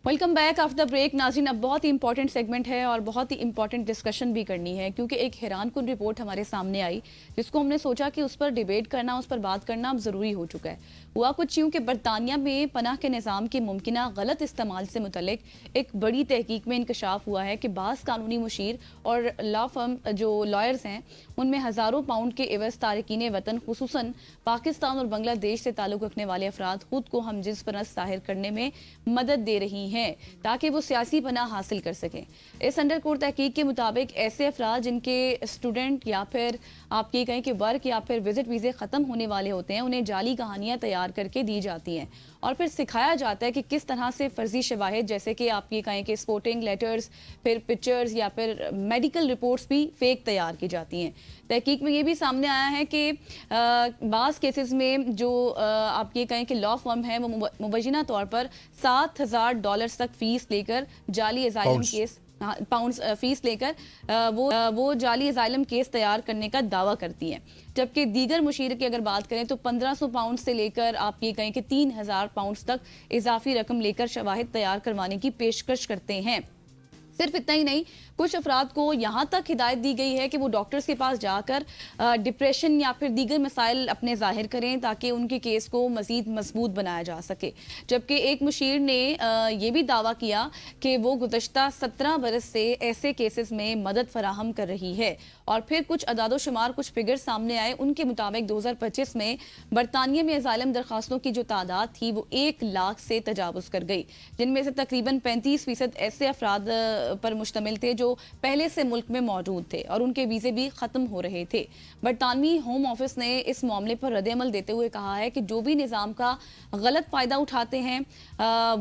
Welcome back after the break. नाज़रीन, अब बहुत ही इंपॉर्टेंट सेगमेंट है और बहुत ही इंपॉर्टेंट डिस्कशन भी करनी है, क्योंकि एक हैरानकुन रिपोर्ट हमारे सामने आई जिसको हमने सोचा कि उस पर डिबेट करना, उस पर बात करना अब ज़रूरी हो चुका है। हुआ कुछ यूँ कि बरतानिया में पनाह के निज़ाम के मुमकिना गलत इस्तेमाल से मुतल्लिक एक बड़ी तहकीक में इंकशाफ हुआ है कि बाज़ कानूनी मुशीर और लॉ फर्म जो लॉयर्स हैं उनमें हज़ारों पाउंड के एवज़ तारकीन वतन खुसूसन पाकिस्तान और बांग्लादेश से ताल्लुक़ रखने वाले अफराद खुद को हमजिन्स परस्त ज़ाहिर करने में मदद दे रही हैं ताकि वो सियासी पनाह हासिल कर सकें। इस अंडर कोर्ट तहकीक के मुताबिक ऐसे अफराद जिनके स्टूडेंट या फिर आप ये कहें कि वर्क या फिर विजिट वीज़े ख़त्म होने वाले होते हैं, उन्हें जाली कहानियाँ तैयार करके दी जाती हैं और फिर सिखाया जाता है कि किस तरह से फर्जी शवाहिद, जैसे कि आप ये कहें कि स्पोर्टिंग लेटर्स, फिर पिक्चर्स या फिर मेडिकल रिपोर्ट्स भी फेक तैयार की जाती हैं। तहकीक में ये भी सामने आया है कि बाज़ केसेस में जो आप ये कहें कि लॉ फर्म है वो मुबैना तौर पर $7,000 तक फीस लेकर जाली असाइलम केस पाउंड्स फीस लेकर वो जाली असाइलम केस तैयार करने का दावा करती हैं, जबकि दीगर मुशीर की अगर बात करें तो 1500 पाउंड से लेकर आप ये कहें कि 3000 पाउंड तक इजाफी रकम लेकर शवाहिद तैयार करवाने की पेशकश करते हैं। सिर्फ इतना ही नहीं, कुछ अफराद को यहाँ तक हिदायत दी गई है कि वो डॉक्टर्स के पास जाकर डिप्रेशन या फिर दीगर मसाइल अपने ज़ाहिर करें ताकि उनके केस को मज़ीद मजबूत बनाया जा सके। जबकि एक मुशीर ने ये भी दावा किया कि वो गुज़श्ता 17 बरस से ऐसे केसेस में मदद फराहम कर रही है। और फिर कुछ अदादो शुमार, कुछ फिगर सामने आए, उनके मुताबिक 2025 में बरतानिया में असाइलम दरखास्तों की जो तादाद थी वो 1 लाख से तजावुज़ कर गई, जिनमें से तकरीबन 35% ऐसे अफराद पर मुश्तमिल थे जो पहले से मुल्क में मौजूद थे और उनके वीज़े भी ख़त्म हो रहे थे। बरतानवी होम ऑफिस ने इस मामले पर रद्द-ए-अमल देते हुए कहा है कि जो भी निज़ाम का गलत फ़ायदा उठाते हैं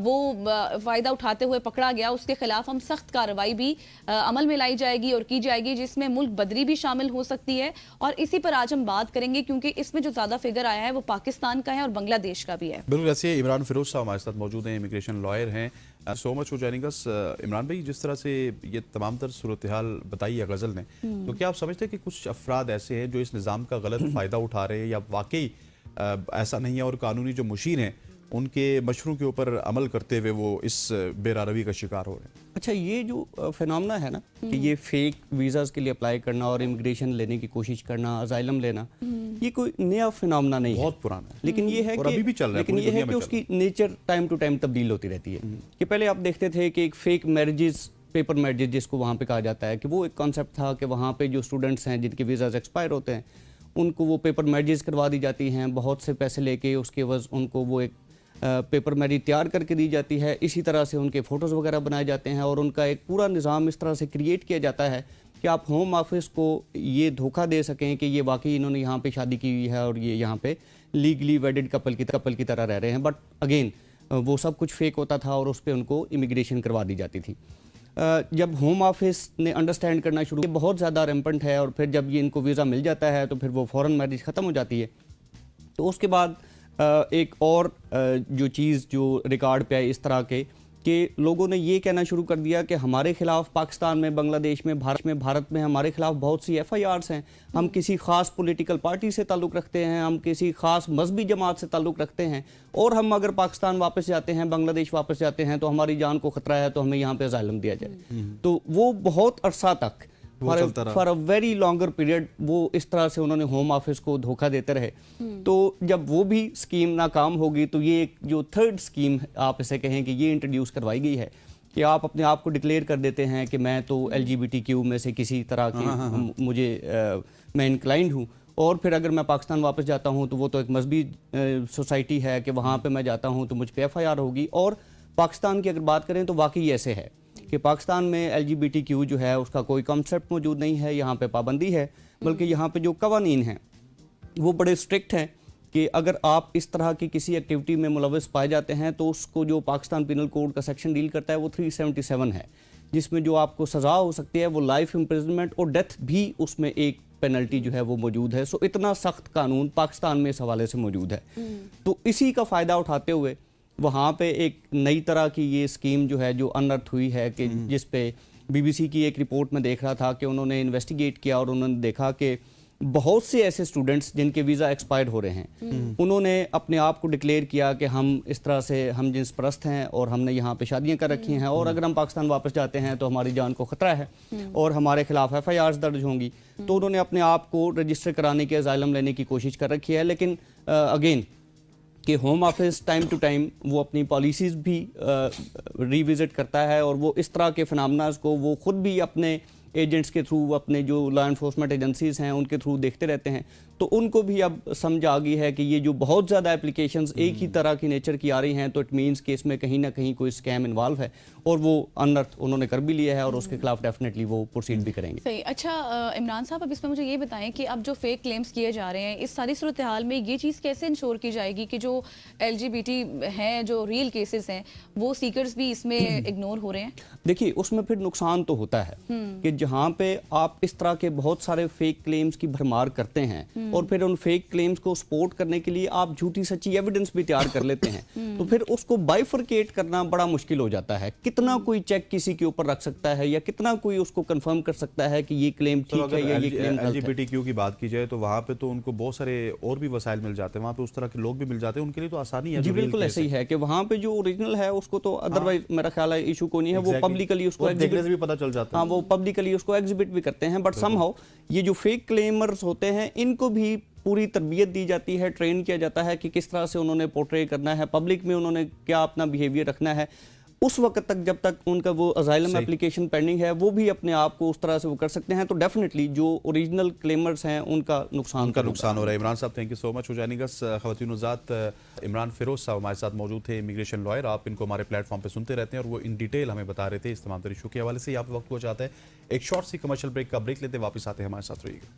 वो फ़ायदा उठाते हुए पकड़ा गया, उसके खिलाफ हम सख्त कार्रवाई भी अमल में लाई जाएगी और की जाएगी, जिसमें मुल्क बदरी भी शामिल हो सकती है। और इसी पर आज हम बात करेंगे, क्योंकि इसमें जो ज़्यादा फिगर आया है वो पाकिस्तान का है और बांग्लादेश का भी है। बिल्कुल, ऐसे इमरान फिरोज साहब हमारे साथ मौजूद हैं, इमिग्रेशन लॉयर हैं। सो मच फॉर जॉइनिंग अस। इमरान भाई, जिस तरह से ये तमाम तर सूरत हाल बताई है गज़ल ने, तो क्या आप समझते हैं कि कुछ अफराद ऐसे हैं जो इस निज़ाम का गलत फ़ायदा उठा रहे हैं, या वाकई ऐसा नहीं है और कानूनी जो मुशीर हैं उनके मशवरों के ऊपर अमल करते हुए वो इस बेरारवी का शिकार हो रहे हैं? अच्छा, ये जो फिनोमेना है ना कि ये फेक वीज़ाज़ के लिए अप्लाई करना और इमिग्रेशन लेने की कोशिश करना, असाइलम लेना, ये कोई नया फिनोमेना नहीं है, बहुत पुराना है। लेकिन ये है और अभी भी चल रहा है, लेकिन ये है कि उसकी नेचर टाइम टू टाइम तब्दील होती रहती है। कि पहले आप देखते थे कि एक फेक मैरिजेस, पेपर मैरिजेस जिसको वहाँ पे कहा जाता है, कि वो एक कॉन्सेप्ट था कि वहाँ पे जो स्टूडेंट्स हैं जिनके वीज़ाज़ एक्सपायर होते हैं उनको वो पेपर मैरिजेस करवा दी जाती हैं, बहुत से पैसे लेके उसके एवज़ उनको वो एक पेपर मैरिज तैयार करके दी जाती है। इसी तरह से उनके फ़ोटोज़ वगैरह बनाए जाते हैं और उनका एक पूरा निज़ाम इस तरह से क्रिएट किया जाता है कि आप होम ऑफिस को ये धोखा दे सकें कि ये वाकई इन्होंने यहाँ पे शादी की हुई है और ये यहाँ पे लीगली वेडेड कपल की तरह रह रहे हैं। बट अगेन वो सब कुछ फेक होता था और उस पर उनको इमिग्रेशन करवा दी जाती थी। जब होम ऑफिस ने अंडरस्टैंड करना शुरू किया, बहुत ज़्यादा रेम्पेंट है, और फिर जब ये इनको वीज़ा मिल जाता है तो फिर वो फ़ौरन मैरिज ख़त्म हो जाती है। तो उसके बाद एक और जो चीज़ जो रिकॉर्ड पे आई इस तरह के कि लोगों ने ये कहना शुरू कर दिया कि हमारे खिलाफ पाकिस्तान में, बांग्लादेश में, भारत में हमारे खिलाफ बहुत सी FIRs हैं, हम किसी ख़ास पॉलिटिकल पार्टी से ताल्लुक़ रखते हैं, हम किसी ख़ास मजहबी जमात से ताल्लुक़ रखते हैं, और हम अगर पाकिस्तान वापस जाते हैं, बांग्लादेश वापस जाते हैं तो हमारी जान को ख़तरा है, तो हमें यहाँ पर असाइलम दिया जाए। तो वो बहुत अरसा तक for a very longer period वो इस तरह से उन्होंने होम ऑफिस को धोखा देते रहे। तो जब वो भी स्कीम नाकाम होगी तो ये एक जो थर्ड स्कीम आप इसे कहें कि ये इंट्रोड्यूस करवाई गई है कि आप अपने आप को डिक्लेयर कर देते हैं कि मैं तो LGBTQ में से किसी तरह की मुझे मैं इंक्लाइंड हूँ, और फिर अगर मैं पाकिस्तान वापस जाता हूँ तो वो तो एक मजहबी सोसाइटी है कि वहाँ पर मैं जाता हूँ तो मुझ पर FIR होगी। और पाकिस्तान की अगर बात करें तो वाकई ऐसे है कि पाकिस्तान में LGBTQ जो है उसका कोई कॉन्सेप्ट मौजूद नहीं है, यहाँ पे पाबंदी है, बल्कि यहाँ पे जो कवानीन हैं वो बड़े स्ट्रिक्ट हैं कि अगर आप इस तरह की किसी एक्टिविटी में मुलविस पाए जाते हैं तो उसको जो पाकिस्तान पिनल कोड का सेक्शन डील करता है वो 377 है, जिसमें जो आपको सज़ा हो सकती है वो लाइफ इम्प्रिजनमेंट और डेथ भी उसमें एक पेनल्टी जो है वो मौजूद है। सो इतना सख्त कानून पाकिस्तान में इस हवाले से मौजूद है। तो इसी का फ़ायदा उठाते हुए वहाँ पे एक नई तरह की ये स्कीम जो है जो अनर्थ हुई है कि जिस पे BBC की एक रिपोर्ट में देख रहा था कि उन्होंने इन्वेस्टिगेट किया और उन्होंने देखा कि बहुत से ऐसे स्टूडेंट्स जिनके वीज़ा एक्सपायर्ड हो रहे हैं, उन्होंने अपने आप को डिक्लेयर किया कि हम इस तरह से हम जिन्स परस्त हैं और हमने यहाँ पे शादियाँ कर रखी हैं और अगर हम पाकिस्तान वापस जाते हैं तो हमारी जान को ख़तरा है और हमारे खिलाफ FIRs दर्ज होंगी। तो उन्होंने अपने आप को रजिस्टर कराने के असाइलम लेने की कोशिश कर रखी है। लेकिन अगेन कि Home Office time to time वो अपनी पॉलिसीज़ भी रिविज़िट करता है और वो इस तरह के फिनोमेनास को वो ख़ुद भी अपने एजेंट्स के थ्रू, अपने जो लॉ एनफोर्समेंट एजेंसीज़ हैं उनके थ्रू देखते रहते हैं। तो उनको भी अब समझ आ गई है कि ये जो बहुत ज़्यादा एप्लीकेशंस एक ही तरह की नेचर की आ रही हैं तो इट मीन्स कि इसमें कहीं ना कहीं कोई स्कैम इन्वॉल्व है और वो अनर्थ उन्होंने कर भी लिया है और उसके खिलाफ डेफिनेटली वो प्रोसीड भी करेंगे। सही। अच्छा इमरान साहब, अब इसमें मुझे ये बताएं कि अब जो फेक क्लेम्स किए जा रहे हैं, इस सारी सूरत हाल में ये चीज़ कैसे इंश्योर की जाएगी कि जो LGBT हैं, जो रियल केसेस हैं, वो सीकर्स भी इसमें इग्नोर हो रहे हैं? देखिए, उसमें फिर नुकसान तो होता है कि जहाँ पे आप इस तरह के बहुत सारे फेक क्लेम्स की भरमार करते हैं और फिर उन फेक क्लेम्स को सपोर्ट करने के लिए आप झूठी सच्ची एविडेंस भी तैयार कर लेते हैं तो फिर उसको बाइफरकेट करना बड़ा मुश्किल हो जाता है। कितना कोई चेक किसी के ऊपर रख सकता है या कितना कोई उसको कंफर्म कर सकता है कि ये क्लेम ठीक है या ये क्लेम गलत है। LGBTQ की बात की जाए तो वहाँ पे तो उनको बहुत सारे और भी वसाइल मिल जाते हैं, वहाँ पे उस तरह के लोग भी मिल जाते हैं, उनके लिए तो आसानी है। जी बिल्कुल ऐसे ही है कि वहाँ पे जो ओरिजिनल है उसको तो अदरवाइज मेरा ख्याल है इशू को नहीं है, वो पब्लिकली उसको देखने से भी पता चल जाता है। हाँ, वो पब्लिकली उसको एग्जिबिट भी करते हैं। बट समहाउ ये जो फेक क्लेमर्स होते हैं इनको भी पूरी तरबियत दी जाती है, ट्रेन किया जाता है कि किस तरह से उन्होंने पोर्ट्रे करना है, पब्लिक में उन्होंने क्या अपना बिहेवियर रखना है। उस वक्त तक जब तक उनका वो असाइलम एप्लीकेशन पेंडिंग है वो भी अपने आप को उस तरह से वो कर सकते हैं। तो डेफिनेटली जो ओरिजिनल क्लेमर्स हैं उनका नुकसान हो रहा है। Imran sahab, thank you so much for joining us. ख़वातीन-उज़्ज़ात इमरान फिरोज साहब हमारे साथ मौजूद थे, इमिग्रेशन लॉयर। आप इनको हमारे प्लेटफॉर्म पे सुनते रहते हैं और वो इन डिटेल हमें बता रहे थे इस तमाम इशू के हवाले से। यहाँ पे वक्त हो जाता है एक शॉर्ट सी कमर्शियल ब्रेक का। ब्रेक लेते वापस आते हैं, हमारे साथ रहिएगा।